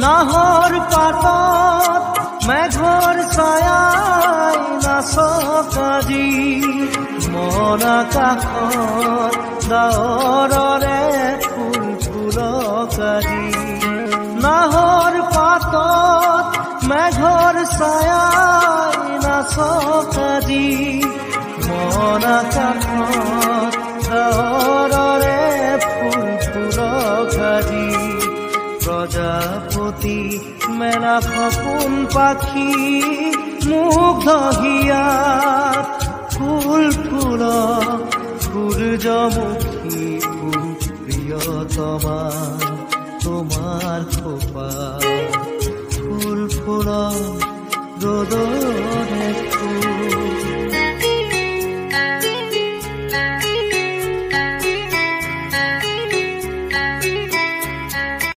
নাহৰ পাতত মেঘৰ ছায়াই নাচক আজি মন আকাশত ডাৱৰৰে ফুল ফুলক আজি নাহৰ পাতত মেঘৰ ছায়াই নাচক আজি মন আকাশত ডাৱৰৰে ফুল ফুলক আজি প্ৰজাপতি মেলা সপোন পাখি মুগ্ধ হিয়াত ফুল ফুল সূৰ্যমুখী ফুল প্ৰিয়তমা তোমাৰ খোপা ফুল ফুল ৰ'দৰ